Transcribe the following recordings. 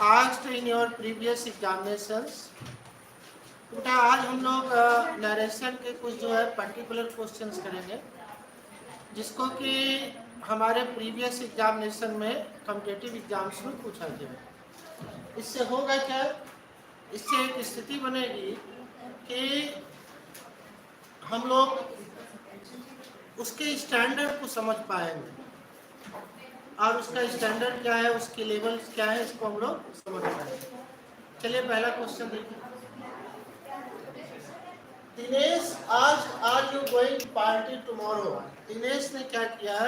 asked in your previous examinations। बेटा आज हम लोग नरेशन के कुछ जो है पर्टिकुलर क्वेश्चंस करेंगे जिसको कि हमारे प्रीवियस एग्जामिनेशन में कॉम्पिटिटिव एग्जाम्स में पूछा गया। इससे होगा क्या, इससे एक स्थिति बनेगी कि हम लोग उसके स्टैंडर्ड को समझ पाएंगे और उसका स्टैंडर्ड क्या है, उसकी लेवल क्या है, इसको हम लोग समझ पाएंगे। चलिए पहला क्वेश्चन देखिए। दिनेश आज are you going party tomorrow. Dinesh ने क्या किया,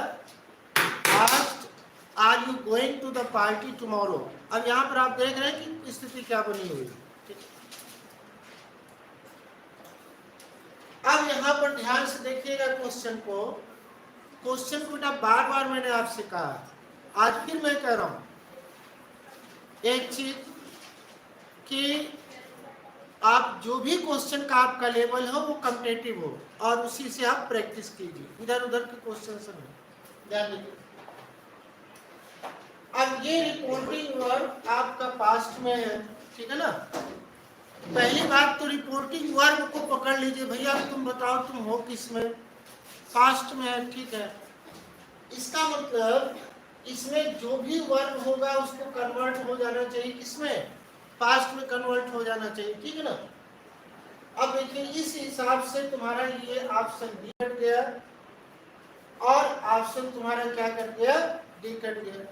आज are you going to the party tomorrow. अब यहाँ पर आप देख रहे हैं कि स्थिति क्या बनी हुई है। अब यहाँ पर ध्यान से देखिएगा क्वेश्चन को बेटा बार बार मैंने आपसे कहा, आज फिर मैं कह रहा हूं एक चीज कि आप जो भी क्वेश्चन का आपका लेवल हो वो कॉम्पिटिटिव हो और उसी से आप प्रैक्टिस कीजिए, इधर उधर के क्वेश्चन से नहीं। ध्यान दीजिए। अब ये रिपोर्टिंग वर्ब आपका पास्ट में है, ठीक है ना। पहली बात तो रिपोर्टिंग वर्ब को पकड़ लीजिए, भैया तुम बताओ तुम हो किस में, पास्ट में है, ठीक है। इसका मतलब इसमें जो भी वर्ब होगा उसको कन्वर्ट हो जाना चाहिए, किसमें, पास्ट में कन्वर्ट हो जाना चाहिए, ठीक है ना। अब देखिए इस हिसाब से तुम्हारा ये ऑप्शन डी कट गया और ऑप्शन तुम्हारा क्या कर गया, डी कट गया।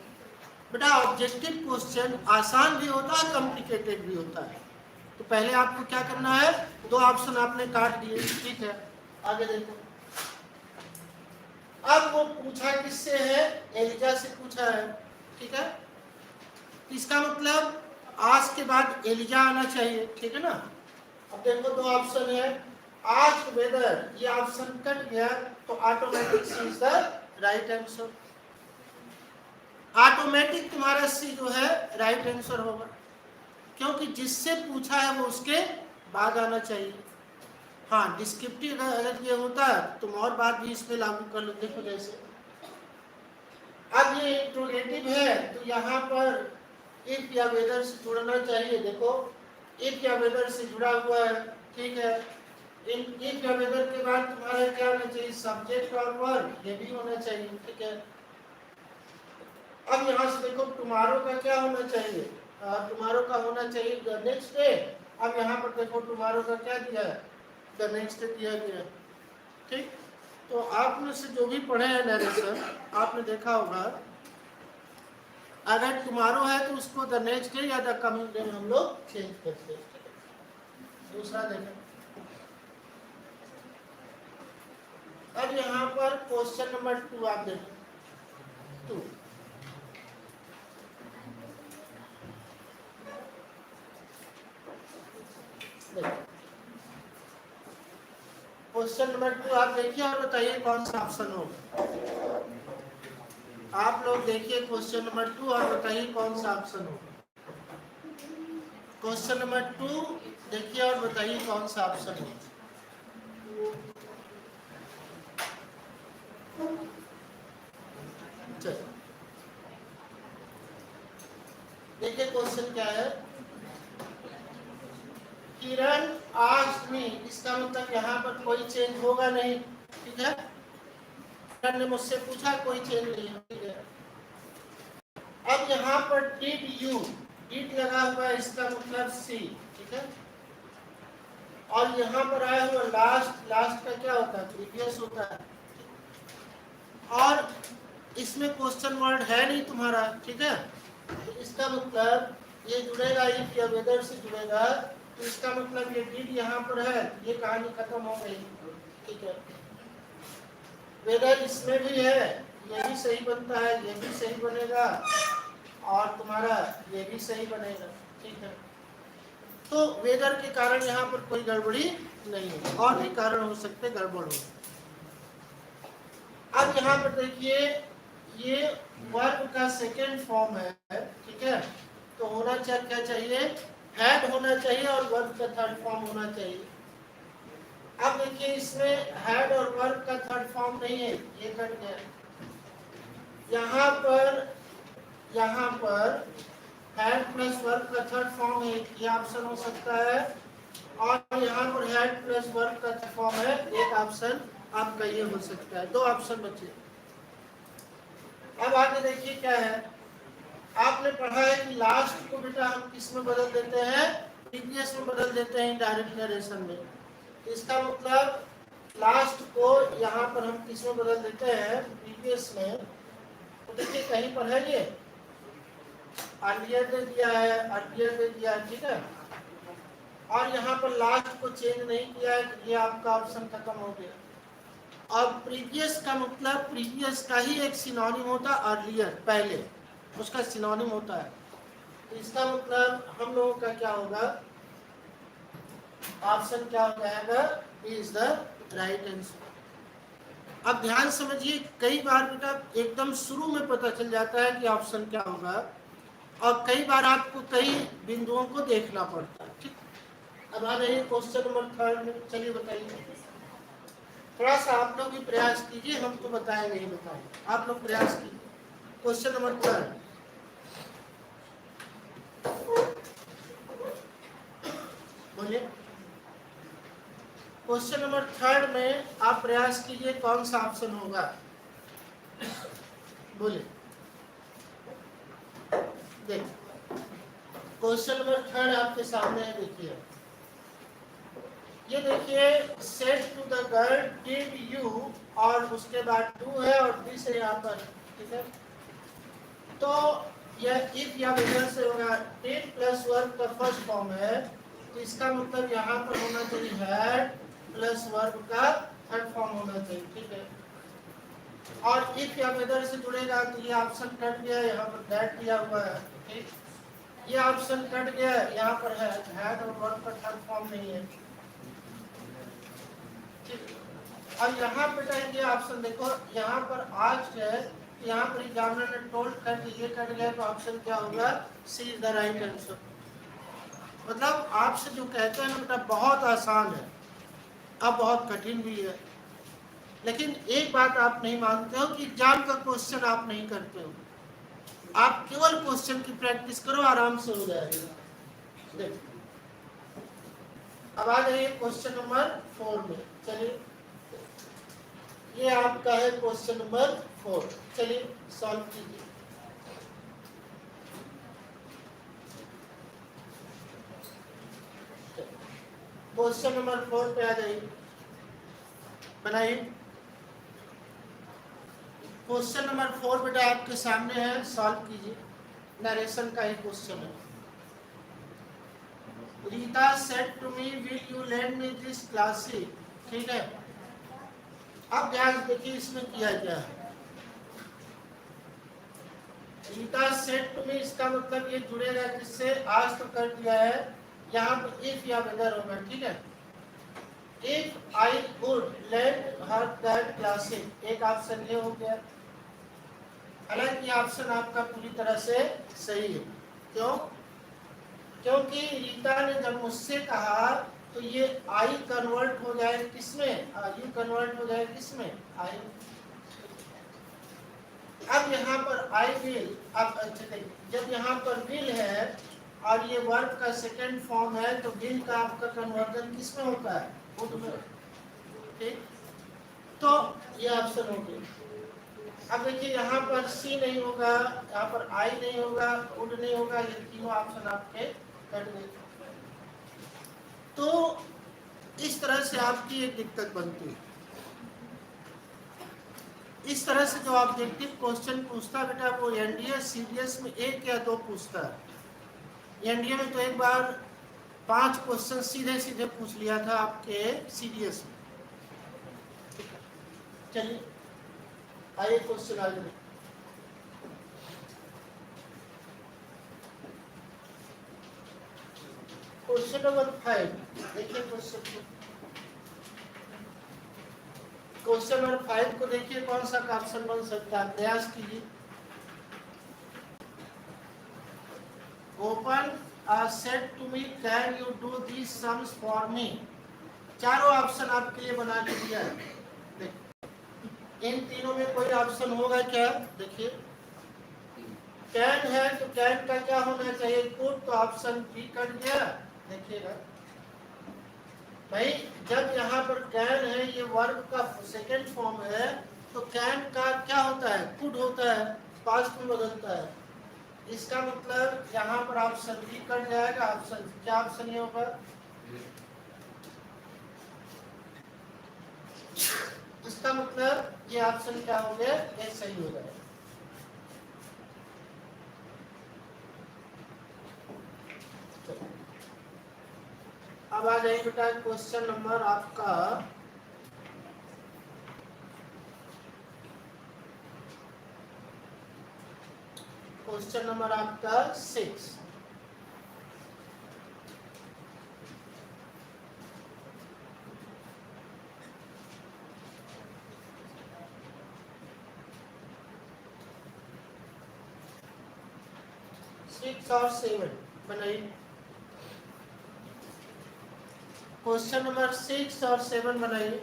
बेटा ऑब्जेक्टिव क्वेश्चन आसान भी होता है, कॉम्प्लिकेटेड भी होता है। तो पहले आपको क्या करना है, दो ऑप्शन आपने काट दिए, ठीक है। आगे देखो, अब वो पूछा किससे है, एलिजा से पूछा है, ठीक है। इसका मतलब आज के बाद एलिजा आना चाहिए, ठीक है ना। अब देखो दो ऑप्शन है, आस्क वेदर, ये ऑप्शन कट गया तो automatic C is the right answer. Automatic तुम्हारा सी जो है राइट आंसर होगा, क्योंकि जिससे पूछा है वो उसके बाद आना चाहिए। हाँ डिस्क्रिप्टिव अगर ये होता तुम और बात भी इसमें लागू कर लो। देखो जैसे अब ये इंट्रोगेटिव है तो यहाँ पर इफ या वेदर से जुड़ना चाहिए। देखो इफ या वेदर से जुड़ा हुआ है, ठीक है। इफ या वेदर के बाद तुम्हारा क्या होना चाहिए, सब्जेक्ट और वर्ब, ये भी होना चाहिए, ठीक है। अब यहाँ से देखो टुमारो का क्या होना चाहिए, टुमारो का होना चाहिए द नेक्स्ट डे। अब यहाँ पर देखो टुमारो का क्या दिया है, द नेक्स्ट डे दिया गया, ठीक। तो आप में से जो भी पढ़े हैं नरेशन, आपने देखा होगा अगर टुमारो है तो उसको द नेक्स्ट डे या द कमिंग डे में हम लोग चेंज करते हैं। दूसरा देखें, अब यहाँ पर क्वेश्चन नंबर 2 आप देखें, 2 क्वेश्चन नंबर 2 आप देखिए और बताइए कौन सा ऑप्शन होगा। आप लोग देखिए क्वेश्चन नंबर 2 और बताइए कौन सा ऑप्शन होगा। क्वेश्चन नंबर 2 देखिए और बताइए कौन सा ऑप्शन होगा। चलिए देखिए क्वेश्चन क्या है, किरण आस्क्ड मी, इसका मतलब यहाँ पर कोई चेंज होगा नहीं, ठीक है। किरण ने मुझसे पूछा, कोई चेंज नहीं, ठीक है। अब यहाँ पर डिड यू, डिड लगा हुआ है, इसका मतलब सी, ठीक है। और यहाँ पर आया हुआ लास्ट, लास्ट का क्या होता है, प्रीवियस होता है। और इसमें क्वेश्चन वर्ड है नहीं तुम्हारा, ठीक है। तो इसका मतलब ये जुड़ेगा, इफ या वेदर से जुड़ेगा, तो इसका मतलब ये डिड यहाँ पर है, ये कहानी खत्म हो गई, ठीक है। वेदर इसमें भी है, ये भी सही बनता है, ये भी सही बनेगा और तुम्हारा ये भी सही बनेगा, ठीक है। तो वेदर के कारण यहाँ पर कोई गड़बड़ी नहीं है, और भी कारण हो सकते गड़बड़ हो। अब यहाँ पर देखिए ये वर्ब का सेकेंड फॉर्म है, ठीक है। तो होना क्या चाहिए, हैड होना चाहिए और वर्ब का थर्ड फॉर्म होना चाहिए। अब देखिए इसमें हैड और वर्ब का थर्ड फॉर्म नहीं है, ये कट गया। यहाँ पर हैड प्लस वर्ब का थर्ड फॉर्म है, ये ऑप्शन हो सकता है। और यहाँ पर हैड प्लस वर्ब का फॉर्म है, एक ऑप्शन आपका ये हो सकता है। दो ऑप्शन बचे। अब आगे देखिए क्या है, आपने पढ़ा है कि लास्ट को बेटा हम किस में बदल देते हैं, प्रीवियस में बदल देते हैं डायरेक्ट नरेशन में। इसका मतलब लास्ट को यहाँ पर हम किस में बदल देते हैं, प्रीवियस में। तो देखिए कहीं पर है ये अर्लियर दे दिया है, अर्लियर दे दिया है, ठीक है। और यहाँ पर लास्ट को चेंज नहीं किया है, तो ये आपका ऑप्शन खत्म हो गया। अब प्रीवियस का मतलब प्रीवियस का ही एक सिनोनिम होता है अर्लियर, पहले उसका सिनोनिम होता है। तो इसका मतलब हम लोगों का क्या होगा, ऑप्शन क्या हो जाएगा, इज द राइट आंसर। अब ध्यान समझिए, कई बार बेटा एकदम शुरू में पता चल जाता है कि ऑप्शन क्या होगा, और कई बार आपको कई बिंदुओं को देखना पड़ता है, ठीक। अब आ जाइए क्वेश्चन नंबर थर्ड में। चलिए बताइए, थोड़ा सा आप लोग भी प्रयास कीजिए, हम तो बताए नहीं बताए, आप लोग प्रयास कीजिए। क्वेश्चन नंबर थर्ड, बोलिए। क्वेश्चन नंबर थर्ड में आप प्रयास कीजिए, कौन सा ऑप्शन होगा, बोलिए। देखिए क्वेश्चन नंबर थर्ड आपके सामने है, देखिए ये देखिए, said to the girl did you, और उसके बाद टू है और दिस है यहाँ पर, ठीक है। तो यह इफ या वेदर से होगा, डिड प्लस वर्ब का फर्स्ट फॉर्म है, तो इसका मतलब यहाँ पर होना चाहिए हैड प्लस वर्ब का थर्ड फॉर्म होना चाहिए, ठीक है। और इफ या वेदर से जुड़ेगा तो ये ऑप्शन कट गया, यहाँ पर दैट दिया हुआ है, ठीक। ये ऑप्शन कट गया, यहाँ पर है हैड और वर्ब का थर्ड फॉर्म नहीं है। और यहाँ पे ये ऑप्शन देखो, यहाँ पर आज है, यहाँ पर एग्जामिनर ने टोल्ड कर ये कट गया, तो ऑप्शन क्या होगा, सी इज द राइट आंसर। मतलब आपसे जो कहते हैं बेटा बहुत आसान है, अब बहुत कठिन भी है, लेकिन एक बात आप नहीं मानते हो कि एग्जाम का क्वेश्चन आप नहीं करते हो, आप केवल क्वेश्चन की प्रैक्टिस करो, आराम से हो जाएगा। देखो अब आ जाइए क्वेश्चन नंबर 4 में। चलिए ये आपका है क्वेश्चन नंबर 4, चलिए सॉल्व कीजिए। क्वेश्चन नंबर 4 पे आ जाइए, बनाइए। क्वेश्चन नंबर 4 बेटा आपके सामने है, सॉल्व कीजिए, नरेशन का ही क्वेश्चन है। Rita said to me will you lend me this classic, ठीक है। अब ध्यान देखिए इसमें किया क्या है, रीता सेड टू मी, इसका मतलब ये जुड़ेगा किससे, आज तो कर दिया है, यहाँ पर इफ या वेदर होगा, ठीक है। If I would lend her that classic, एक ऑप्शन ये हो गया। हालांकि ऑप्शन आपका पूरी तरह से सही है, क्यों, क्योंकि रीता ने जब मुझसे कहा तो ये आई कन्वर्ट हो जाए किसमें, यू कन्वर्ट हो जाए किसमें, आई। अब यहाँ पर आई विल, अब अच्छा देखिए, जब यहाँ पर विल है और ये वर्ब का सेकंड फॉर्म है, तो विल का आपका कन्वर्जन किसमें होता है, वुड में, ठीक। तो ये ऑप्शन हो गया। अब देखिए यहाँ पर सी नहीं होगा, यहाँ पर आई नहीं होगा, वुड नहीं होगा, ये तीनों ऑप्शन आपके कट गए। तो इस तरह से आपकी एक दिक्कत बनती है। इस तरह से जो ऑब्जेक्टिव क्वेश्चन पूछता बेटा, वो एनडीए सीडीएस में 1 या 2 पूछता है। एनडीए में तो एक बार 5 क्वेश्चन सीधे सीधे पूछ लिया था आपके सीडीएस में। चलिए आइए क्वेश्चन आगे। क्वेश्चन नंबर 5 देखिए, क्वेश्चन नंबर 5 को देखिए, कौन सा ऑप्शन बन सकता है, प्रयास कीजिए। Open said to me can you do these sums for me, चारों ऑप्शन आपके लिए बना के दिया है। देखिए इन तीनों में कोई ऑप्शन होगा क्या, देखिए कैन है तो कैन का क्या होना चाहिए, कुड, तो ऑप्शन बी कट गया। देखिएगा भाई, जब यहाँ पर कैन है, ये वर्ब का सेकंड फॉर्म है, तो कैन का क्या होता है, कुड होता है, पास्ट में बदलता है। इसका मतलब यहाँ पर ऑप्शन बी कट जाएगा। ऑप्शन क्या, ऑप्शन ये होगा, इसका मतलब ये ऑप्शन क्या हो गया, ये सही हो जाएगा। अब आ जाइए बेटा क्वेश्चन नंबर आपका क्वेश्चन नंबर आपका 6। और 7 बनाइए। क्वेश्चन नंबर 6 और 7 बनाइए।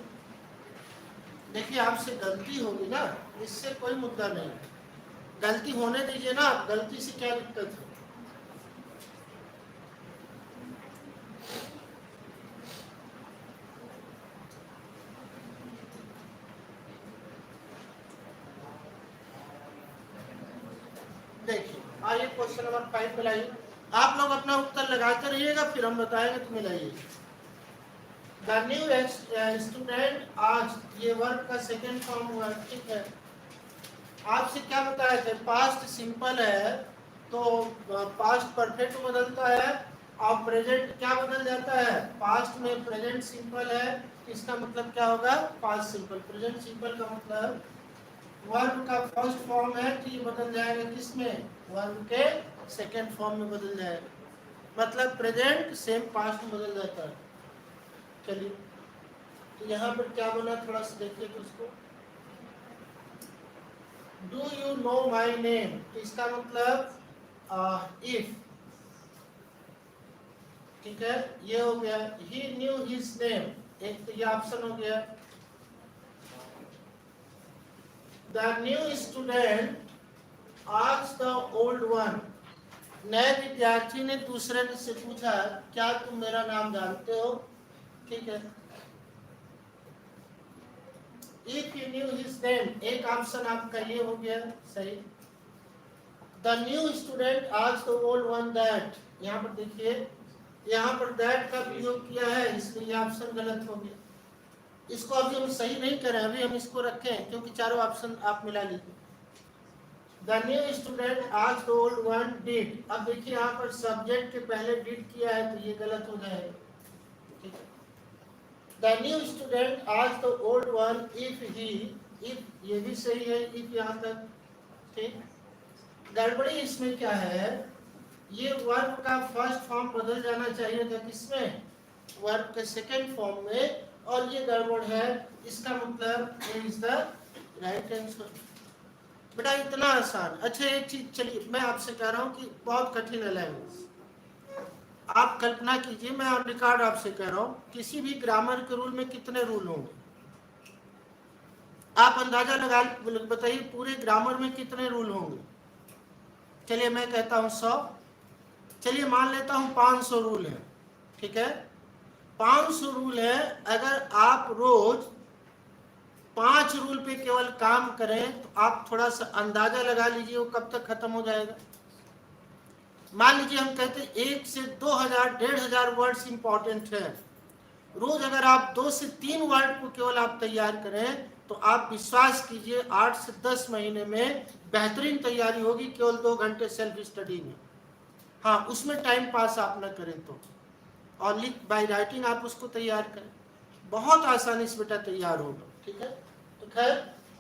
देखिए आपसे गलती होगी ना, इससे कोई मुद्दा नहीं, गलती होने दीजिए ना, गलती से क्या दिक्कत है। देखिए आइए क्वेश्चन नंबर 5 मिलाइए। आप लोग अपना उत्तर लगाते रहिएगा, फिर हम बताएंगे तो मिलाइए। द न्यू स्टूडेंट, आज ये वर्ब का सेकंड फॉर्म हुआ, ठीक है। आपसे क्या बताया था, पास्ट सिंपल है तो पास्ट परफेक्ट बदलता है, और प्रेजेंट क्या बदल जाता है, पास्ट में प्रेजेंट सिंपल है, इसका मतलब क्या होगा, पास्ट सिंपल। प्रेजेंट सिंपल का मतलब वर्ब का फर्स्ट फॉर्म है तो ये बदल जाएगा किसमें, वर्ब के सेकंड फॉर्म में बदल जाएगा। मतलब प्रेजेंट सेम पास्ट में बदल जाता है। चलिए तो यहाँ पर क्या बना, थोड़ा सा देखिए तो उसको, do you know my name, तो इसका मतलब इफ, ठीक है, ये हो गया। ही न्यू हिज नेम, एक तो ये ऑप्शन हो गया। The new student asked the old one, नए विद्यार्थी ने दूसरे से पूछा, क्या तुम मेरा नाम जानते हो, ठीक है। If you knew his name, एक ऑप्शन आपका ये हो गया सही। The new student asked the old one that, यहाँ पर देखिए, यहाँ पर that का प्रयोग किया है, इसलिए ये ऑप्शन गलत हो गया। इसको अभी हम सही नहीं करें, अभी हम इसको रखें, क्योंकि चारों ऑप्शन आप मिला लीजिए। The new student asked the old one did, अब देखिए यहाँ पर सब्जेक्ट के पहले did किया है तो ये गलत हो जाएगा, ठीक है। The new student asked the old one if he, if ये भी सही है, if यहाँ तक ठीक। गड़बड़ी इसमें क्या है, ये वर्ब का फर्स्ट फॉर्म बदल जाना चाहिए था किसमें, वर्ब के सेकंड फॉर्म में, और ये गड़बड़ है। इसका मतलब ये इज द राइट आंसर। बेटा इतना आसान। अच्छा एक चीज, चलिए मैं आपसे कह रहा हूँ कि बहुत कठिन है लैंग्वेज। आप कल्पना कीजिए, मैं ऑन रिकॉर्ड आपसे कह रहा हूँ, किसी भी ग्रामर के रूल में कितने रूल होंगे, आप अंदाजा लगा बताइए, पूरे ग्रामर में कितने रूल होंगे। चलिए मैं कहता हूँ 100, चलिए मान लेता हूँ 500 रूल है, ठीक है। 500 रूल है, अगर आप रोज 5 रूल पे केवल काम करें तो आप थोड़ा सा अंदाजा लगा लीजिए वो कब तक खत्म हो जाएगा। मान लीजिए हम कहते हैं 1 से 2000 1500 वर्ड्स इंपॉर्टेंट है, रोज अगर आप 2 से 3 वर्ड को केवल आप तैयार करें तो आप विश्वास कीजिए 8 से 10 महीने में बेहतरीन तैयारी होगी, केवल 2 घंटे सेल्फ स्टडी में। हाँ उसमें टाइम पास आप न करें तो, और लिख बाय राइटिंग आप उसको तैयार करें, बहुत आसानी से बेटा तैयार होगा, ठीक है। तो खैर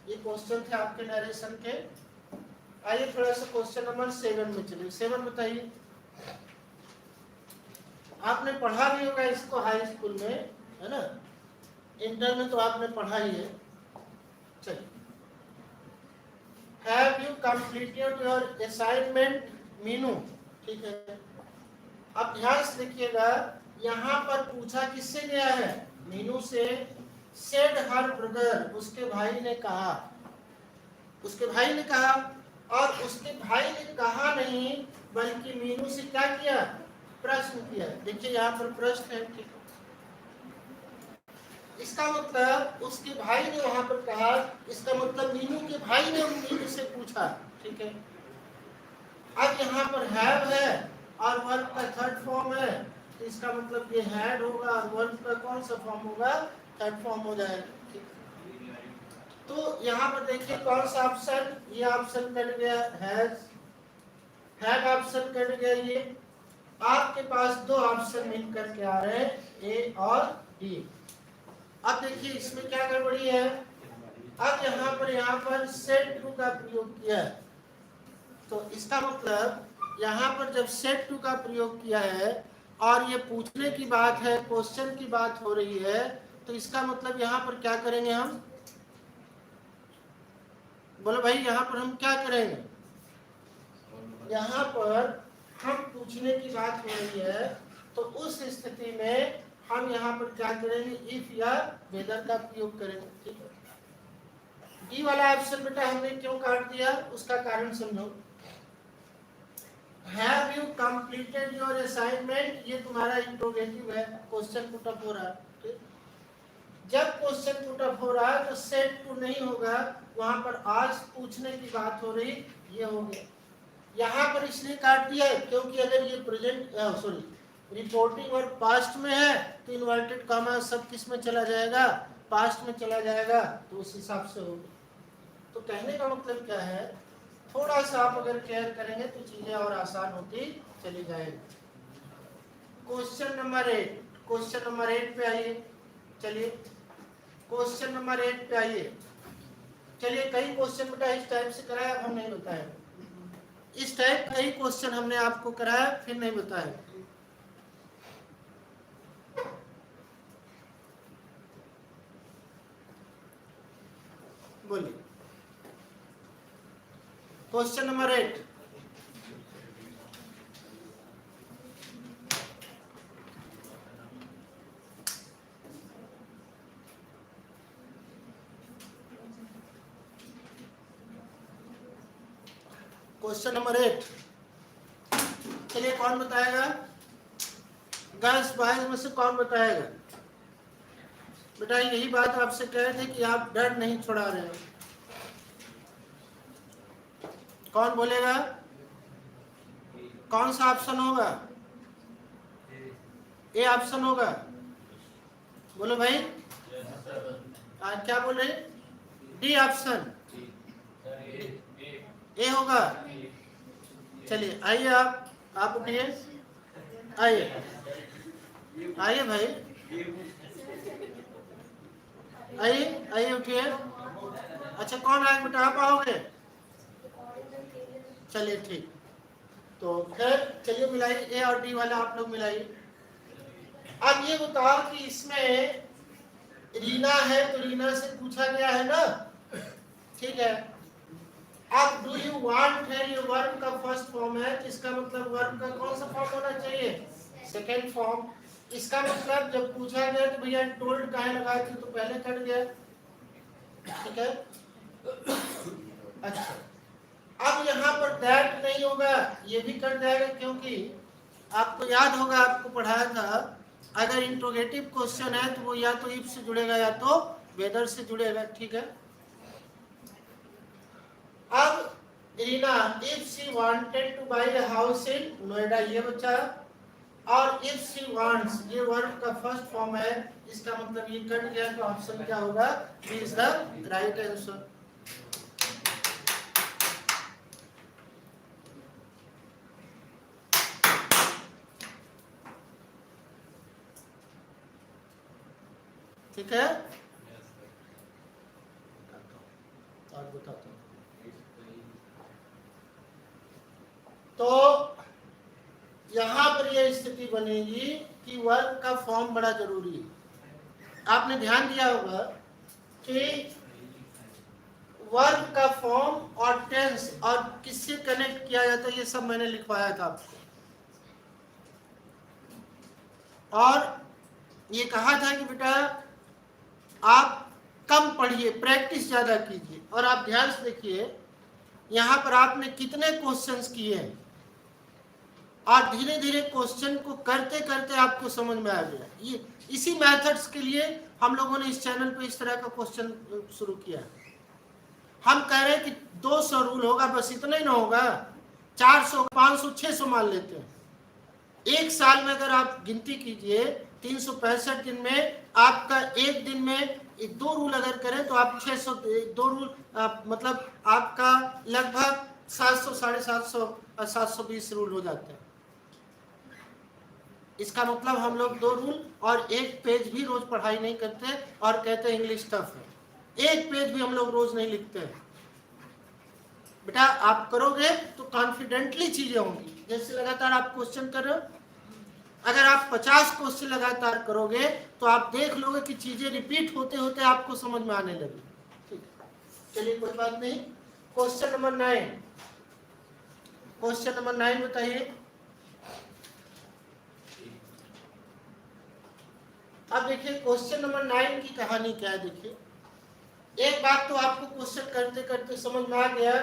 ये क्वेश्चन थे आपके नरेशन के। आइए थोड़ा सा क्वेश्चन नंबर 7 में चलिए। 7 बताइए, आपने पढ़ा भी होगा इसको हाई स्कूल में, है ना, इंटर में तो आपने पढ़ा ही है। चलिए, have you completed your assignment Meenu, ठीक है। अब ध्यान से देखिएगा, यहाँ पर पूछा किससे गया है, मीनू से। सेड हर ब्रदर, उसके भाई ने कहा, उसके भाई ने कहा, और उसके भाई ने कहा नहीं, बल्कि मीनू से क्या किया, प्रश्न किया। देखिए यहाँ पर प्रश्न है, ठीक है। इसका मतलब उसके भाई ने वहां पर कहा, इसका मतलब मीनू के भाई ने मीनू से पूछा, ठीक है। अब यहाँ पर हैव है और वर्ब का थर्ड फॉर्म है, तो इसका मतलब ये हैड होगा और वर्ब का कौन सा फॉर्म होगा, थर्ड फॉर्म हो जाएगा। तो यहाँ पर देखिए कौन सा ऑप्शन, ये ऑप्शन कट गया, हैड ऑप्शन कट गया। ये आपके पास दो ऑप्शन मिलकर के आ रहे हैं, ए और डी। अब देखिए इसमें क्या गड़बड़ी है, अब यहाँ पर सेट टू का प्रयोग किया है, तो इसका मतलब यहाँ पर जब सेट टू का प्रयोग किया है और ये पूछने की बात है, क्वेश्चन की बात हो रही है, तो इसका मतलब यहाँ पर क्या करेंगे हम, बोलो भाई यहाँ पर हम क्या करेंगे, यहाँ पर हम पूछने की बात हो रही है, तो उस स्थिति में हम यहाँ पर क्या करेंगे, इफ या वेदर का प्रयोग करेंगे, ठीक है। डी वाला ऑप्शन बेटा हमने क्यों काट दिया, उसका कारण समझो। Have you completed your assignment, ये तुम्हारा इंट्रोगेटिव है, क्वेश्चन पुट अप हो रहा है। जब क्वेश्चन पुट अप हो रहा है तो सेट टू नहीं होगा, वहां पर आज पूछने की बात हो रही, ये हो गया। यहाँ पर इसलिए काट दिया है क्योंकि अगर ये प्रेजेंट रिपोर्टिंग और पास्ट में है तो इन्वर्टेड कॉमा सब किस में चला जाएगा, पास्ट में चला जाएगा, तो उस हिसाब से होगा। तो कहने का मतलब क्या है, थोड़ा सा आप अगर केयर करेंगे तो चीजें और आसान होती चली जाएगी। क्वेश्चन नंबर 8, क्वेश्चन नंबर 8 पे आइए, चलिए क्वेश्चन नंबर 8 पे आइए। चलिए कई क्वेश्चन बेटा इस टाइप से कराया, हम नहीं बताए, इस टाइप कई क्वेश्चन हमने आपको कराया फिर नहीं बताया। बोलिए क्वेश्चन नंबर 8, क्वेश्चन नंबर 8, चलिए कौन बताएगा, गर्ल्स बॉयज में से कौन बताएगा। बेटा यही बात आपसे कह रहे थे कि आप डर नहीं छुड़ा रहे हो, कौन बोलेगा, कौन सा ऑप्शन होगा, ए ऑप्शन होगा, बोलो भाई, क्या बोल रहे, डी ऑप्शन, ए होगा। चलिए आइए आप उठिए, आइए आइए भाई, आइए उठिए। अच्छा कौन आए बेटा, आप आओगे, चलिए ठीक। तो फिर चलिए मिलाइए, ए और डी वाला आप लोग मिलाइए। अब ये बताओ कि इसमें रीना है तो रीना से पूछा गया है ना, ठीक है। अब डू यू वांट है, ये वर्ब का फर्स्ट फॉर्म है, तो इसका मतलब वर्ब का कौन सा फॉर्म होना चाहिए, सेकेंड फॉर्म। इसका मतलब जब पूछा गया तो भैया टोल्ड काहे लगाए थे, तो पहले कट गया, ठीक है। अच्छा अब यहाँ पर दैट नहीं होगा, ये भी कट जाएगा, क्योंकि आपको याद होगा, आपको पढ़ाया था, अगर इंट्रोगेटिव क्वेश्चन है तो वो या तो इफ से जुड़ेगा या तो वेदर से जुड़ेगा, ठीक है। अब Reena if she wanted to buy a house in Noida, ये बच्चा, और इफ शी वांट्स ये वर्ब का फर्स्ट फॉर्म है, इसका मतलब ये कट गया, तो ऑप्शन क्या होगा, B is the right answer. ठीक है, और बताता हूँ। तो यहां पर यह स्थिति बनेगी कि वर्ब का फॉर्म बड़ा जरूरी है। आपने ध्यान दिया होगा कि वर्ब का फॉर्म और टेंस और किससे कनेक्ट किया जाता है, ये सब मैंने लिखवाया था आपको, और ये कहा था कि बेटा आप कम पढ़िए, प्रैक्टिस ज्यादा कीजिए। और आप ध्यान से देखिए, यहाँ पर आपने कितने क्वेश्चंस किए हैं, और धीरे धीरे क्वेश्चन को करते करते आपको समझ में आ गया। ये इसी मेथड्स के लिए हम लोगों ने इस चैनल पे इस तरह का क्वेश्चन शुरू किया। हम कह रहे हैं कि 200 रूल होगा, बस इतना ही ना होगा, 400 500 600 मान लेते हैं। एक साल में अगर आप गिनती कीजिए 365 दिन में आपका एक दिन में 2 रूल अगर करें तो आप 600 2 रूल मतलब आपका लगभग 700 750 720 रूल हो जाते हैं। इसका मतलब हम लोग 2 रूल और 1 पेज भी रोज पढ़ाई नहीं करते और कहते हैं इंग्लिश टफ है। 1 पेज भी हम लोग रोज नहीं लिखते हैं। बेटा आप करोगे तो कॉन्फिडेंटली चीजें होंगी। जैसे लगातार आप क्वेश्चन कर रहे हो, अगर आप 50 क्वेश्चन लगातार करोगे तो आप देख लोगे कि चीजें रिपीट होते होते आपको समझ में आने लगी। ठीक, चलिए कोई बात नहीं। क्वेश्चन नंबर 9, क्वेश्चन नंबर 9 बताइए। अब देखिए क्वेश्चन नंबर 9 की कहानी क्या है। देखिए, एक बात तो आपको क्वेश्चन करते करते समझ में आ गया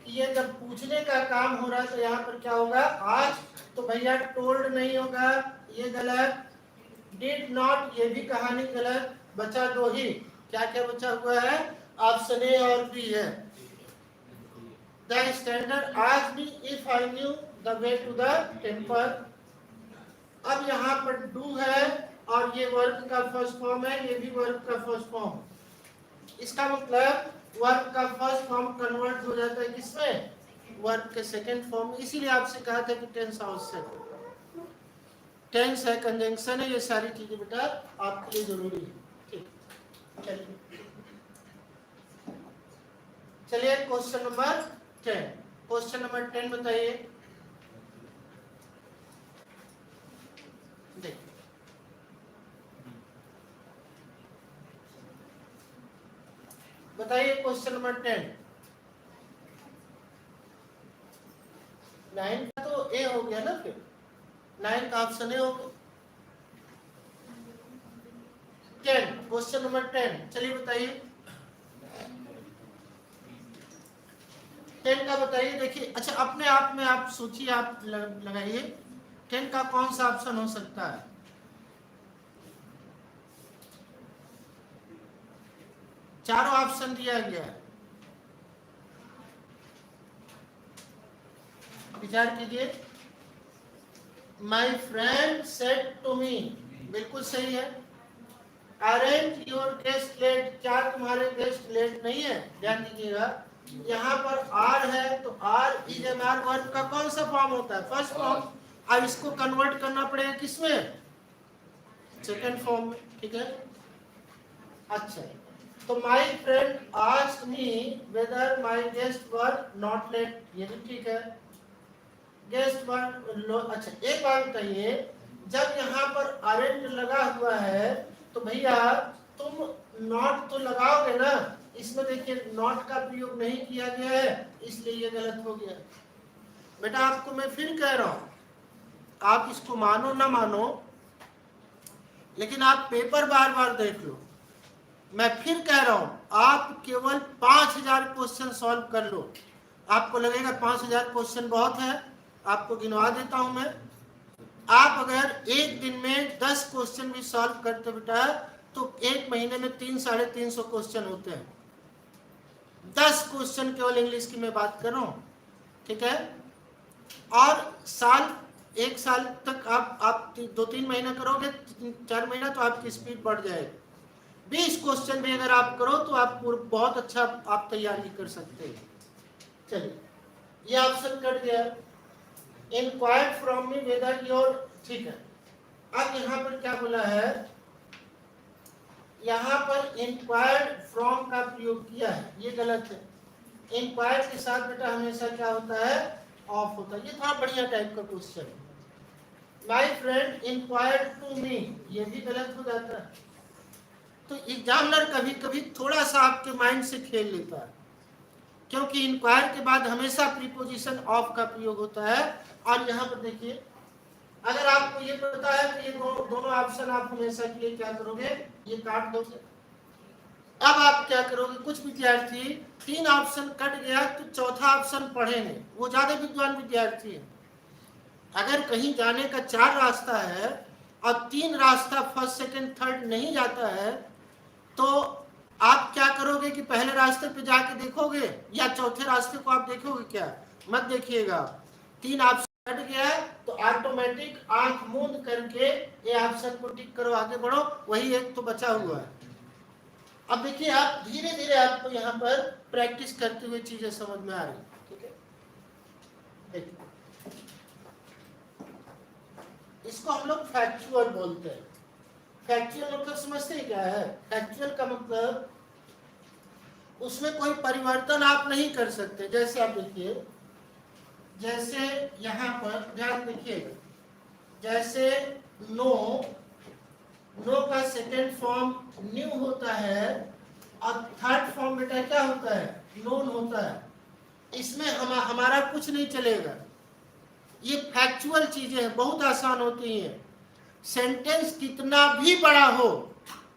कि ये जब पूछने का काम हो रहा है तो यहाँ पर क्या होगा, आज तो भैया टोल्ड नहीं होगा, ये गलत। डिड नॉट, ये भी कहानी गलत। बचा 2 ही, क्या क्या बचा हुआ है, ऑप्शन ए और बी है। द स्टैंडर्ड आज भी if I knew the way to the temple. अब यहाँ पर डू है और ये वर्ब का फर्स्ट फॉर्म है, ये भी वर्ब का फर्स्ट फॉर्म। इसका मतलब वर्ब का फर्स्ट फॉर्म कन्वर्ट हो जाता है किसमें, वर्ब के सेकंड फॉर्म में। इसीलिए आपसे कहा था कि टेंस आवश्यक है, टेंस है, कंजंक्शन है, ये सारी चीजें बेटा आपके लिए जरूरी है। ठीक, चलिए चलिए क्वेश्चन नंबर 10, क्वेश्चन नंबर 10 बताइए। देखिए बताइए क्वेश्चन नंबर 10। 9 का तो ए हो गया ना, फिर 9 का ऑप्शन ए हो गया। 10, क्वेश्चन नंबर 10, चलिए बताइए 10 का बताइए। देखिए अच्छा, अपने आप में आप सोचिए, आप लगाइए 10 का कौन सा ऑप्शन हो सकता है। चारों ऑप्शन दिया गया है, विचार कीजिए। My friend said to me, बिल्कुल सही है। अरेंज योर गेस्ट लेट, क्या तुम्हारे गेस्ट लेट नहीं है, ध्यान दीजिएगा। यहाँ पर आर है तो R is M R verb का कौन सा फॉर्म होता है, फर्स्ट फॉर्म। अब इसको कन्वर्ट करना पड़ेगा किसमें, सेकंड फॉर्म में। ठीक है, अच्छा तो my friend asked me whether my guest were not let, ये भी ठीक है। गेस्ट वर, अच्छा एक बात बताइए, जब यहाँ पर अरेंज लगा हुआ है तो भैया तुम नॉट तो लगाओगे ना, इसमें देखिए नॉट का प्रयोग नहीं किया गया है, इसलिए ये गलत हो गया। बेटा आपको मैं फिर कह रहा हूं, आप इसको मानो ना मानो, लेकिन आप पेपर बार बार देख लो। मैं फिर कह रहा हूं, आप केवल 5000 क्वेश्चन सॉल्व कर लो। आपको लगेगा 5000 क्वेश्चन बहुत है, आपको गिनवा देता हूं मैं। आप अगर एक दिन में 10 क्वेश्चन भी सॉल्व करते बेटा तो एक महीने में 300-350 क्वेश्चन होते हैं। 10 क्वेश्चन केवल इंग्लिश की मैं बात कर रहा हूं, ठीक है। और साल, एक साल तक आप 2-3 महीना करोगे, 4 महीना, तो आपकी स्पीड बढ़ जाएगी। 20 क्वेश्चन भी अगर आप करो तो आप बहुत अच्छा आप तैयारी कर सकते हैं। चलिए ये ऑप्शन कट गया। Inquire from me whether your, ठीक है। अब यहाँ पर क्या बोला है, यहाँ पर इंक्वायर्ड फ्रॉम का प्रयोग किया है, ये गलत है। इंक्वायर के साथ बेटा हमेशा क्या होता है, ऑफ होता है। ये थोड़ा बढ़िया टाइप का क्वेश्चन है। My friend inquired to me, ये भी गलत हो जाता है। तो एग्जामिनर कभी कभी थोड़ा सा आपके माइंड से खेल लेता है, क्योंकि इंक्वायर के बाद हमेशा प्रीपोजिशन ऑफ का प्रयोग होता है। और यहाँ पर देखिए, अगर आपको ये पता है तो ये दोनों ऑप्शन आप हमेशा के लिए क्या करोगे, ये काट दोगे। अब आप क्या करोगे, कुछ विद्यार्थी 3 ऑप्शन कट गया तो चौथा ऑप्शन पढ़ेंगे, वो ज्यादा विद्वान विद्यार्थी है। अगर कहीं जाने का 4 रास्ता है और 3 रास्ता फर्स्ट सेकंड थर्ड नहीं जाता है, तो आप क्या करोगे कि पहले रास्ते पे जाके देखोगे या चौथे रास्ते को आप देखोगे? क्या मत देखिएगा। 3 ऑप्शन हट गया तो ऑटोमेटिक आंख मूंद करके ये ऑप्शन को टिक करो, आगे बढ़ो, वही एक तो बचा हुआ है। अब देखिए, आप धीरे धीरे आपको यहाँ पर प्रैक्टिस करते हुए चीजें समझ में आ रही, ठीक है? देखिए, इसको हम लोग फैक्चुअल बोलते हैं। फैक्चुअल मतलब समझते हैं क्या है? फैक्चुअल का मतलब उसमें कोई परिवर्तन आप नहीं कर सकते। जैसे आप देखिए, जैसे यहाँ पर ध्यान देखिएगा, जैसे नो, नो का सेकेंड फॉर्म न्यू होता है और थर्ड फॉर्म बेटा क्या होता है? नोन होता है। इसमें हमारा कुछ नहीं चलेगा। ये फैक्चुअल चीजें हैं, बहुत आसान होती हैं। सेंटेंस कितना भी बड़ा हो,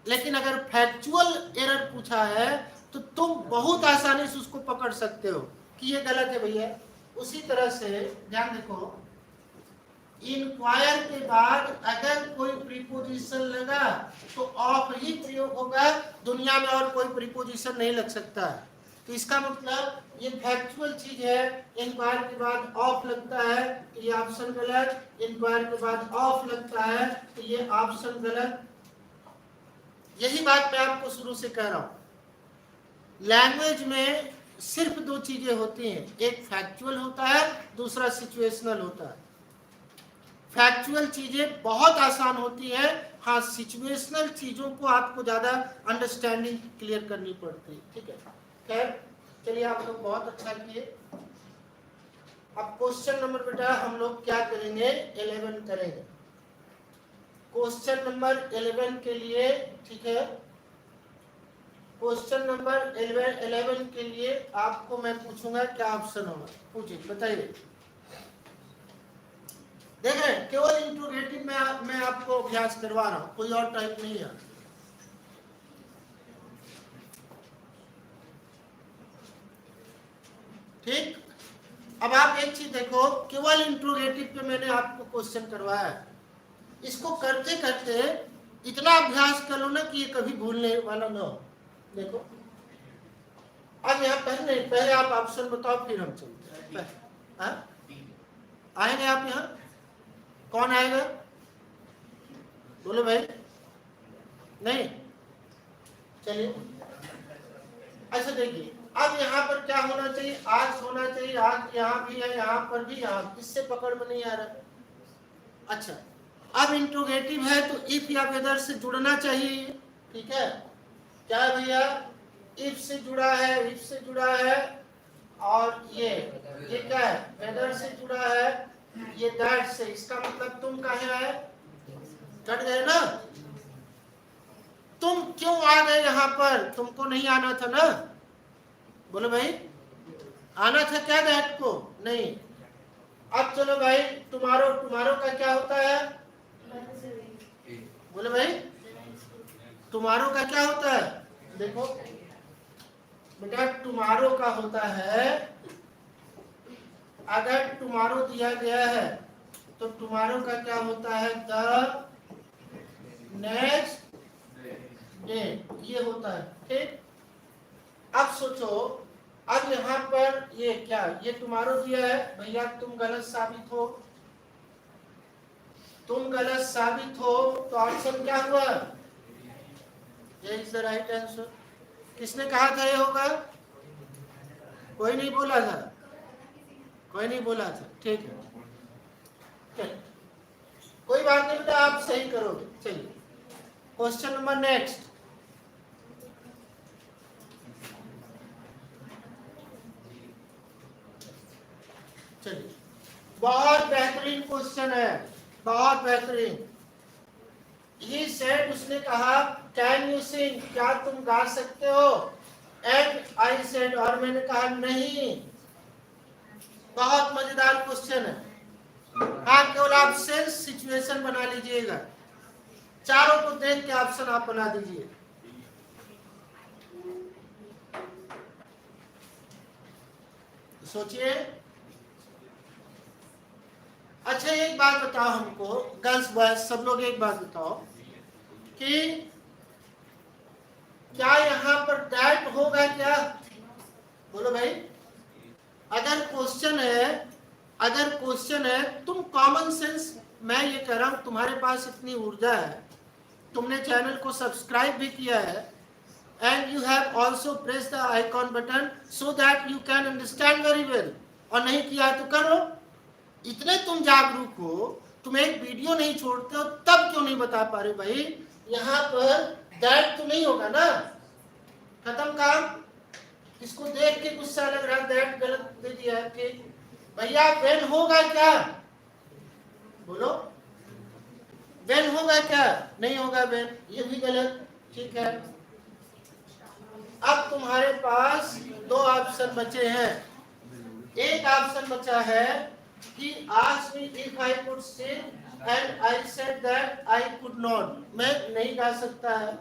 लेकिन अगर फैक्चुअल एरर पूछा है तो तुम बहुत आसानी से उसको पकड़ सकते हो कि ये गलत है भैया। उसी तरह से ध्यान देखो, इंक्वायर के बाद अगर कोई प्रीपोजिशन लगा तो ऑफ ही प्रयोग होगा, दुनिया में और कोई प्रीपोजिशन नहीं लग सकता है। तो इसका मतलब ये फैक्चुअल चीज है। इंक्वायर के बाद ऑफ लगता है तो ये ऑप्शन गलत, इंक्वायर के बाद ऑफ लगता है तो ये ऑप्शन गलत। यही बात मैं आपको शुरू से कह रहा हूं। लैंग्वेज में सिर्फ 2 चीजें होती हैं, एक फैक्चुअल होता है, दूसरा सिचुएशनल होता है। फैक्चुअल चीजें बहुत आसान होती है, हाँ सिचुएशनल चीजों को आपको ज्यादा अंडरस्टैंडिंग क्लियर करनी पड़ती है, ठीक है? खैर चलिए, आप लोग बहुत अच्छा किए। अब क्वेश्चन नंबर बेटा हम लोग क्या करेंगे? 11 करेंगे। क्वेश्चन नंबर 11 के लिए, ठीक है, क्वेश्चन नंबर 11 के लिए आपको मैं पूछूंगा क्या ऑप्शन होगा, पूछिए बताइए। देख रहे हैं, केवल इंट्रोगेटिव में मैं आपको अभ्यास करवा रहा हूं, कोई और टाइप नहीं है। ठीक, अब आप एक चीज देखो, केवल इंट्रोगेटिव पे मैंने आपको क्वेश्चन करवाया है। इसको करते करते इतना अभ्यास कर लो ना कि ये कभी भूलने वाला ना हो। देखो, अब यहाँ पहले आप ऑप्शन बताओ, फिर हम चलते हैं। आएंगे आप यहाँ? कौन आएगा? बोलो भाई। नहीं, चलिए। अच्छा देखिए, अब यहाँ पर क्या होना चाहिए? आज होना चाहिए, आज यहाँ भी है, यहाँ पर भी, यहाँ, इससे पकड़ में नहीं आ रहा। अच्छा, अब इंट्रोगेटिव है तो इफ या वेदर से जुड़ना चाहिए, ठीक है? क्या है भैया? इफ से जुड़ा है, इफ से जुड़ा है, और ये क्या है? वेदर से जुड़ा है, ये दैट से। इसका मतलब तुम कहाँ है? कट गए ना? तुम क्यों आ गए यहाँ पर? तुमको नहीं आना था ना? बोलो भाई, आना था क्या दैट को? नहीं। अब चलो भाई, तुम्हारो, तुम्हारो का क्या होता है? बोले भाई, तुम्हारो का क्या होता है? देखो बेटा, तुम्हारो का होता है, अगर तुम्हारो दिया गया है तो तुम्हारो का क्या होता है? द नेक्स्ट डे, ये होता है, ठीक? अब सोचो, अब यहाँ पर ये क्या, ये तुम्हारो दिया है भैया, तुम गलत साबित हो, तुम गलत साबित हो, तो ऑप्शन क्या हुआ? ये इज द राइट आंसर। किसने कहा था ये होगा? कोई नहीं बोला था, कोई नहीं बोला था, ठीक है, कोई बात नहीं बेटा, आप सही करोगे। चलिए, क्वेश्चन नंबर नेक्स्ट। चलिए, बहुत बेहतरीन क्वेश्चन है, बहुत बेहतरीन। ही सेड, उसने कहा, कैन यू सिंग, क्या तुम गा सकते हो? एंड आई सेड, और मैंने कहा नहीं। बहुत मजेदार क्वेश्चन है। हाँ, केवल आप सेंस सिचुएशन बना लीजिएगा, चारों को देख के ऑप्शन आप बना दीजिए। सोचिए। अच्छा एक बात बताओ हमको, गर्ल्स बॉयज सब लोग एक बात बताओ कि क्या यहाँ पर दैट होगा क्या? बोलो भाई। अगर क्वेश्चन है तुम कॉमन सेंस, मैं ये कह रहा हूं तुम्हारे पास इतनी ऊर्जा है, तुमने चैनल को सब्सक्राइब भी किया है, and you have also press the icon button so that you can understand very well, और नहीं किया है तो करो। इतने तुम जागरूक हो, तुम एक वीडियो नहीं छोड़ते हो, तब क्यों नहीं बता पा रहे भाई? यहाँ पर दैट तो नहीं होगा ना, खत्म काम। इसको देख के गुस्सा लग रहा है, दैट गलत दे दिया है, ठीक भैया। वेन होगा क्या? बोलो, वेन होगा क्या? नहीं होगा वेन, ये भी गलत, ठीक है। अब तुम्हारे पास दो ऑप्शन बचे हैं। एक ऑप्शन बचा है कि ask me if I could sing and I said that I could not, मैं नहीं गा सकता है।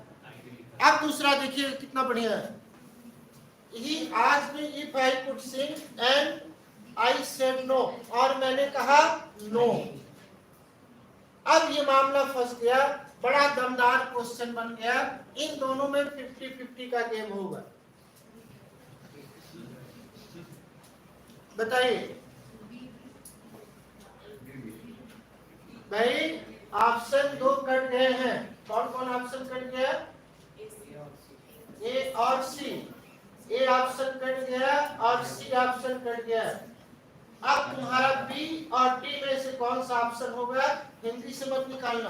अब दूसरा देखिए कितना बढ़िया है, he asked me if I could sing and I said no, और मैंने कहा no। अब ये मामला फंस गया, बड़ा दमदार क्वेश्चन बन गया। इन दोनों में 50-50 का गेम होगा। बताइए भाई, ऑप्शन दो कट गए हैं। कौन कौन ऑप्शन कट गया? ए और सी। ए ऑप्शन कट गया और सी ऑप्शन कट गया। अब तुम्हारा बी और डी में से कौन सा ऑप्शन होगा? हिंदी से मत निकालना।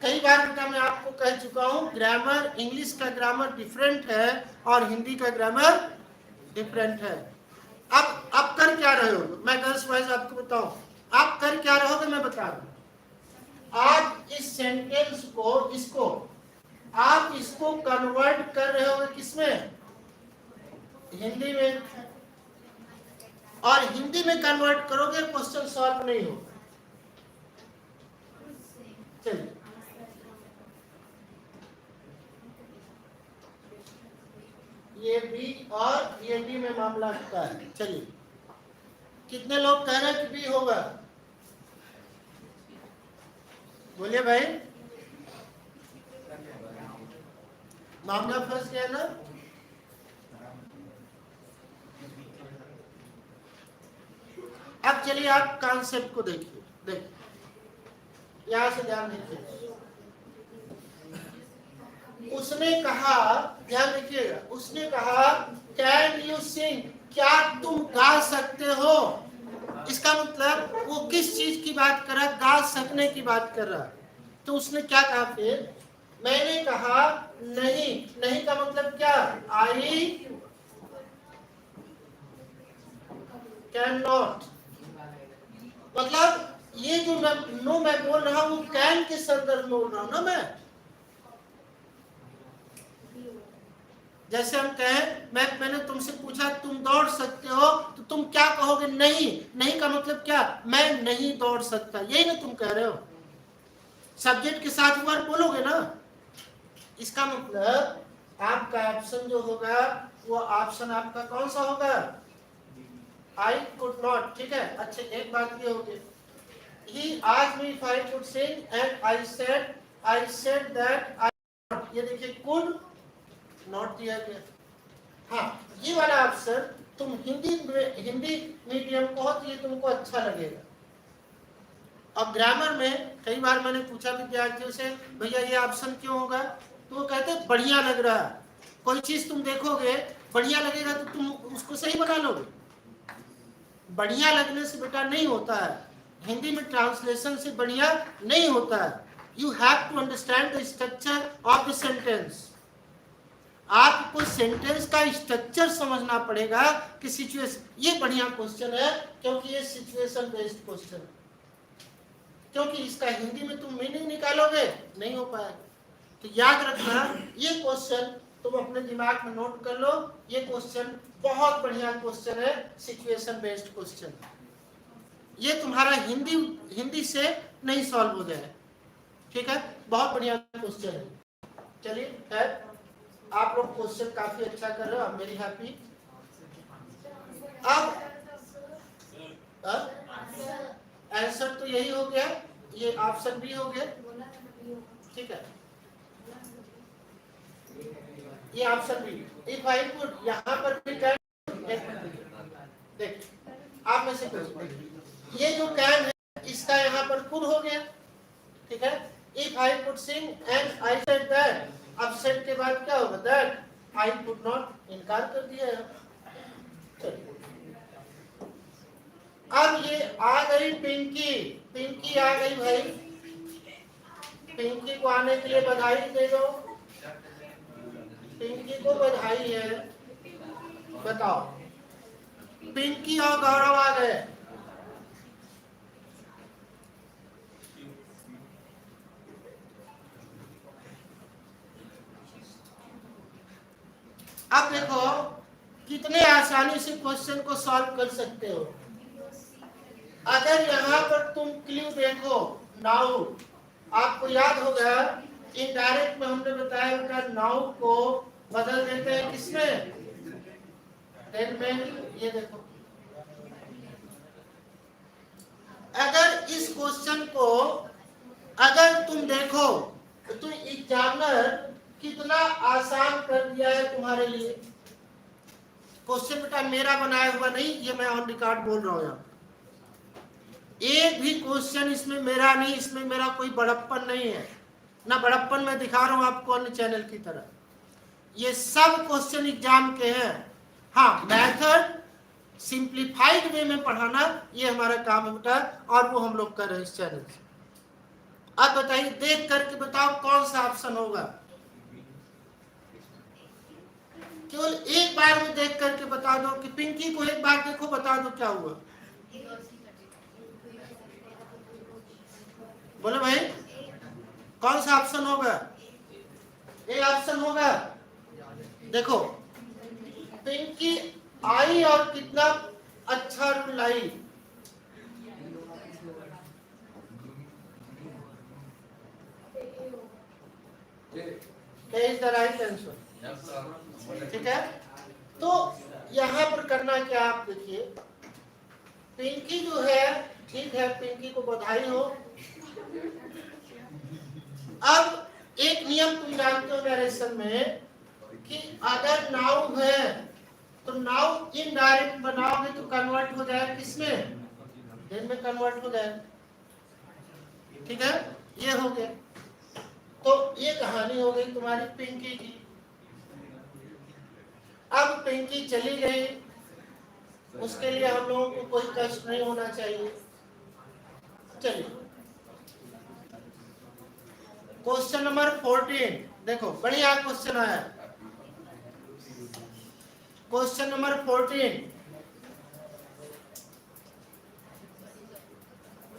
कई बार बेटा मैं आपको कह चुका हूं, ग्रामर, इंग्लिश का ग्रामर डिफरेंट है और हिंदी का ग्रामर डिफरेंट है। अब कर क्या रहे हो? मैं गर्ल्स बॉयज आपको बताऊं, आप कर क्या रहोगे मैं बता दूं। आप इस सेंटेंस को आप इसको कन्वर्ट कर रहे होगे किसमें? हिंदी में। और हिंदी में कन्वर्ट करोगे क्वेश्चन सॉल्व नहीं होगा। चलिए, ये बी और ये डी में मामला आता है। चलिए, कितने लोग कह रहे हैं कि बी होगा? बोलिए भाई, मामला फंस गया ना? अब चलिए आप कॉन्सेप्ट को देखिए, यहां से ध्यान दीजिए। उसने कहा, ध्यान रखिएगा, उसने कहा कैन यू सिंग, क्या तुम गा सकते हो? इसका मतलब वो किस चीज की बात कर रहा है? गा सकने की बात कर रहा है। तो उसने क्या कहा फिर? मैंने कहा नहीं। नहीं का मतलब क्या? I can not. मतलब ये जो मैं बोल रहा हूं कैन के संदर्भ में बोल रहा हूं ना मैं। जैसे हम कहें, मैंने तुमसे पूछा तुम दौड़ सकते हो, तो तुम क्या कहोगे? नहीं। नहीं का मतलब क्या? मैं नहीं दौड़ सकता, यही ना तुम कह रहे हो। सब्जेक्ट के साथ वर्ब बोलोगे ना। इसका मतलब आपका ऑप्शन जो होगा वो ऑप्शन आपका कौन सा होगा? आई कुड नॉट, ठीक है। अच्छा एक बात ये होगी, he asked me if I could sing and I said that I not। ये देखिए could not दिया गया। हाँ, ये वाला ऑप्शन तुम हिंदी मीडियम को हो तो ये तुमको अच्छा लगेगा। अब ग्रामर में कई बार मैंने पूछा विद्यार्थियों से, भैया ये ऑप्शन क्यों होगा? तो वो कहते बढ़िया लग रहा है। कोई चीज तुम देखोगे बढ़िया लगेगा तो तुम उसको सही बना लोगे। बढ़िया लगने से बेटा नहीं होता है, हिंदी में ट्रांसलेशन से बढ़िया नहीं होता है। You have to understand the structure of the sentence. आपको सेंटेंस का स्ट्रक्चर समझना पड़ेगा कि सिचुएशन, ये बढ़िया क्वेश्चन है क्योंकि ये सिचुएशन बेस्ड क्वेश्चन है। क्योंकि इसका हिंदी में तुम मीनिंग निकालोगे नहीं हो पाएगा। तो याद रखना, ये क्वेश्चन तुम अपने दिमाग में नोट कर लो। ये क्वेश्चन बहुत बढ़िया क्वेश्चन है, सिचुएशन बेस्ड क्वेश्चन। ये तुम्हारा हिंदी से नहीं सॉल्व हो जाए, ठीक है। बहुत बढ़िया क्वेश्चन है। चलिए खैर, आप लोग क्वेश्चन काफी अच्छा कर रहे हो, आई एम वेरी हैप्पी। अब आंसर तो यही हो गया, ये ऑप्शन बी हो गया, ठीक है, ये option B. If I put यहाँ पर भी कैन, देखिए आप में से कुछ, ये जो कैन है इसका यहाँ पर कुड हो गया, ठीक है। If I put sing and I said that, अब सेड के बाद क्या होगा, दैट आई कुड नॉट, इनकार कर दिया है। अब ये आ गई पिंकी, पिंकी आ गई भाई, पिंकी को आने के लिए बधाई दे दो, पिंकी को बधाई है। बताओ, पिंकी और गौरव आ गए। अब देखो कितने आसानी से क्वेश्चन को सॉल्व कर सकते हो। अगर यहाँ पर तुम क्लू देखो, नाउ, आपको याद होगा इनडायरेक्ट में हमने बताया था नाउ को बदल देते हैं किसमें, देन में। ये देखो, अगर इस क्वेश्चन को अगर तुम देखो तो एग्जामिनर कितना आसान कर दिया है तुम्हारे लिए। क्वेश्चन बेटा मेरा बनाया हुआ नहीं, ये मैं ऑन रिकॉर्ड बोल रहा हूँ। एक भी क्वेश्चन इसमें मेरा नहीं, इसमें मेरा कोई बड़प्पन नहीं है, ना बड़प्पन मैं दिखा रहा हूँ आपको अन्य चैनल की तरह। ये सब क्वेश्चन एग्जाम के हैं। हाँ, मेथड सिंप्लीफाइड वे में पढ़ाना ये हमारा काम है बेटा, और वो हम लोग कर रहे हैं इस चैनल से। अब बताइए, देख करके बताओ कौन सा ऑप्शन होगा। केवल एक बार में देख करके बता दो कि पिंकी को एक बार देखो, बता दो क्या हुआ। बोले भाई कौन सा ऑप्शन होगा, ए ऑप्शन होगा। देखो पिंकी आई और कितना अच्छा rule lie. Is the right answer, ठीक है। तो यहाँ पर करना क्या, आप देखिए पिंकी जो है, ठीक है, पिंकी को बधाई हो। अब एक नियम तुम जानते हो नरेशन में कि अगर नाउ है तो नाउ इनडायरेक्ट बनाओगे तो कन्वर्ट हो जाए किसमें, देन में कन्वर्ट हो जाए, ठीक है। ये हो गया, तो ये कहानी हो गई तुम्हारी पिंकी की। अब पिंकी चली गई, उसके लिए हम लोगों को कोई कष्ट नहीं होना चाहिए। चलिए क्वेश्चन नंबर 14 देखो, बढ़िया क्वेश्चन आया। क्वेश्चन नंबर 14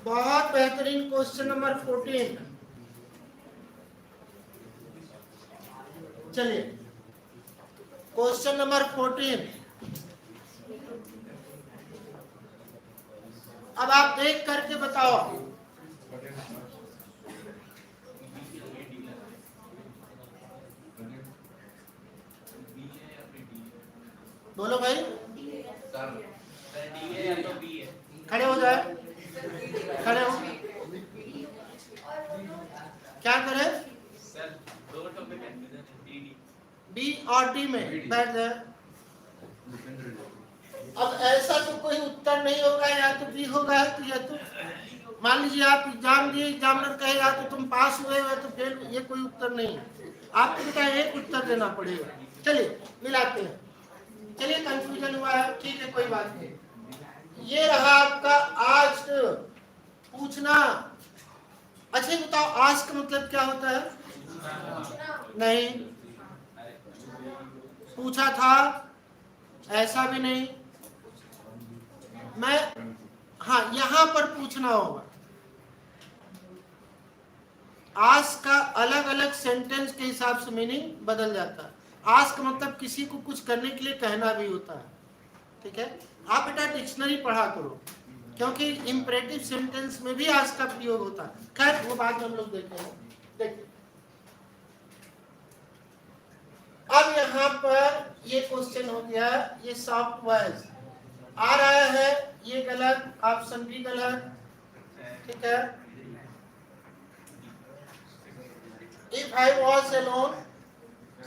बहुत बेहतरीन क्वेश्चन नंबर 14। चलिए क्वेश्चन नंबर 14, अब आप देख करके बताओ। बोलो भाई, खड़े हो जाए, खड़े हो, क्या करें, बी और डी में बैठ जाए। अब ऐसा तो कोई उत्तर नहीं होगा, या तो बी होगा तो या तो, मान लीजिए आप एग्जाम दिए, एग्जामिनर कहेगा तो तुम पास हुए हो तो फेल, ये कोई उत्तर नहीं है। आपको बेटा एक उत्तर देना पड़ेगा। चलिए मिलाते हैं। चलिए कंफ्यूजन हुआ है, ठीक है, कोई बात नहीं। ये रहा आपका आस्क, पूछना। अच्छा बताओ आस्क का मतलब क्या होता है, नहीं पूछा था, ऐसा भी नहीं। मैं, हाँ यहाँ पर पूछना होगा। आस्क का अलग अलग सेंटेंस के हिसाब से मीनिंग बदल जाता है। आस्क मतलब किसी को कुछ करने के लिए कहना भी होता है, ठीक है। आप बेटा डिक्शनरी पढ़ा करो, क्योंकि इंपरेटिव सेंटेंस में भी आस्क का प्रयोग होता है। खैर वो बात हम लोग देखेंगे। देखिए अब यहाँ पर ये क्वेश्चन हो गया, ये सॉफ्ट वॉइस, आर आया है, ये गलत, ऑप्शन बी गलत, ठीक है। If I was alone,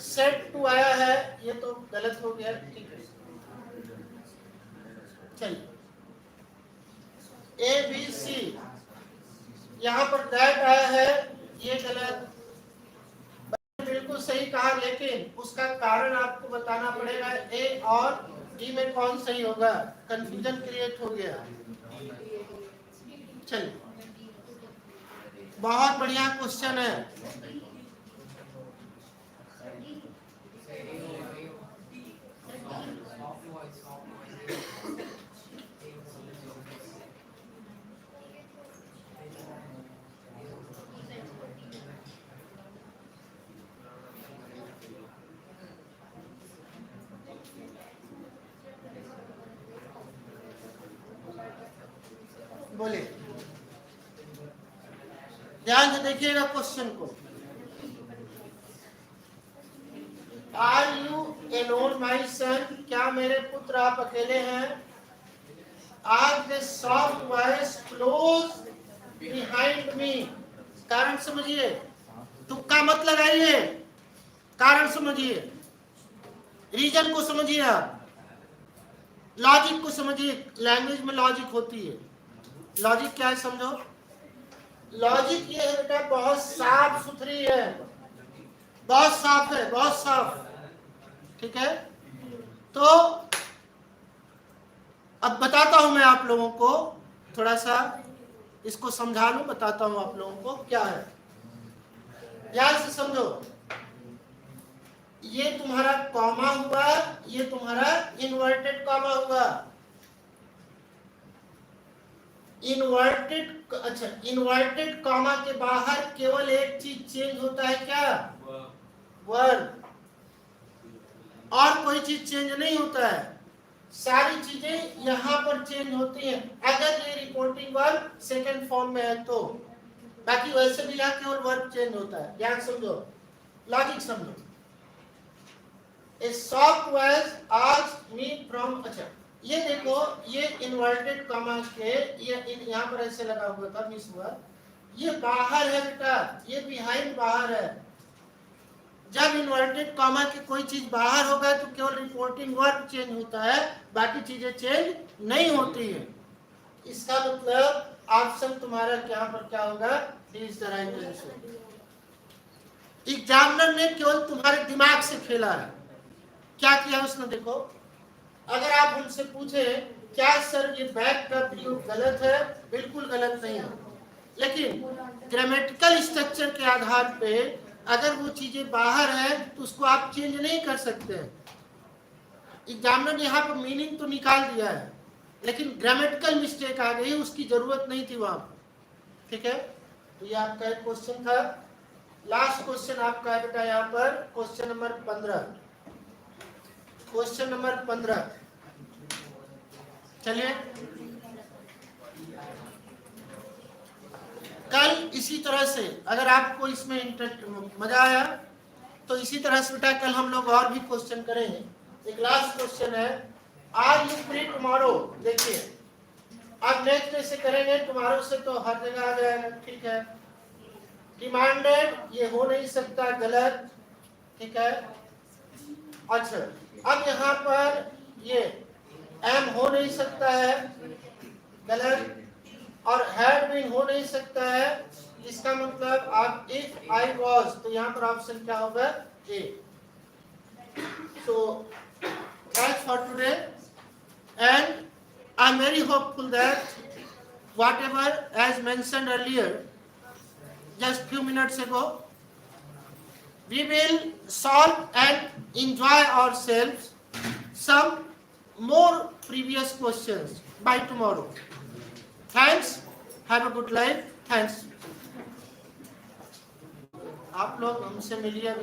said to आया है, ये तो गलत हो गया, ठीक है। चलिए ए बी सी, यहाँ पर दैट आया है, ये गलत। बिल्कुल सही कहा, लेकिन उसका कारण आपको बताना पड़ेगा, ए और डी में कौन सही होगा, कंफ्यूजन क्रिएट हो गया। चलिए, बहुत बढ़िया क्वेश्चन है। बोले, ध्यान से देखिएगा क्वेश्चन को। Are you alone my son, क्या मेरे पुत्र आप अकेले हैं? Are the soft voice close behind me, कारण समझिए, तुक्का मत लगाइए, कारण समझिए, रीजन को समझिए, आप लॉजिक को समझिए। लैंग्वेज में लॉजिक होती है। लॉजिक क्या है समझो। लॉजिक ये है बेटा, बहुत साफ सुथरी है, बहुत साफ है, बहुत साफ, ठीक है। तो अब बताता हूं मैं आप लोगों को, थोड़ा सा इसको समझा लूं, बताता हूं आप लोगों को क्या है, ध्यान से समझो। ये तुम्हारा कॉमा हुआ, ये तुम्हारा इन्वर्टेड कॉमा हुआ। इन्वर्टेड, अच्छा, इन्वर्टेड कॉमा के बाहर केवल एक चीज चेंज होता है, क्या? वर्ब। और कोई चीज चेंज नहीं होता है, सारी चीजें यहां पर चेंज होती हैं अगर ये रिपोर्टिंग वर्ब सेकंड फॉर्म में है तो। बाकी वैसे भी यहाँ केवल वर्ब चेंज होता है, ध्यान समझो, लॉजिक समझो। A soft voice asked me from, अच्छा ये देखो, ये इन्वर्टेड कॉमा के ये यहाँ पर ऐसे लगा हुआ था, मिस हुआ, ये बाहर है बेटा, ये बिहाइंड बाहर है। जब इन्वर्टेड कॉमा की कोई चीज बाहर होगा तो केवल रिपोर्टिंग वर्ब चेंज होता है, बाकी चीजें चेंज नहीं होती है। इसका मतलब ऑप्शन तुम्हारा यहाँ पर क्या होगा, is the right answer. Examiner ने केवल तुम्हारे दिमाग से खेला है। क्या किया उसने, देखो, अगर आप उनसे पूछे क्या सर ये बैक का प्रयोग गलत है, बिल्कुल गलत नहीं है, लेकिन ग्रामेटिकल स्ट्रक्चर के आधार पे अगर वो चीजें बाहर है तो उसको आप चेंज नहीं कर सकते हैं। एग्जामिनर ने यहाँ पर मीनिंग तो निकाल दिया है, लेकिन ग्रामेटिकल मिस्टेक आ गई, उसकी जरूरत नहीं थी वहां, ठीक है। तो ये आपका एक क्वेश्चन था। लास्ट क्वेश्चन आपका है बेटा यहाँ पर, क्वेश्चन नंबर 15। क्वेश्चन नंबर 15, चलिए। कल इसी तरह से अगर आपको इसमें मजा आया तो इसी तरह से बेटा कल हम लोग और भी क्वेश्चन करेंगे। एक लास्ट क्वेश्चन है, आर यू फ्री टुमारो। देखिए अब नेक्स्ट डे से करेंगे, टुमारो से तो हर जगह आ जाएगा, ठीक है। डिमांडेड, ये हो नहीं सकता, गलत, ठीक है। अच्छा, अब यहाँ पर ये एम हो नहीं सकता है, गलत, और हैड बीन हो नहीं सकता है। इसका मतलब आप इफ आई वॉज, तो यहाँ पर ऑप्शन क्या होगा, ए। So that's for today and I am very hopeful that whatever as mentioned earlier just few minutes ago, we will solve and enjoy ourselves some more previous questions by tomorrow. Thanks, have a good life, thanks। आप लोग हमसे मिलिए।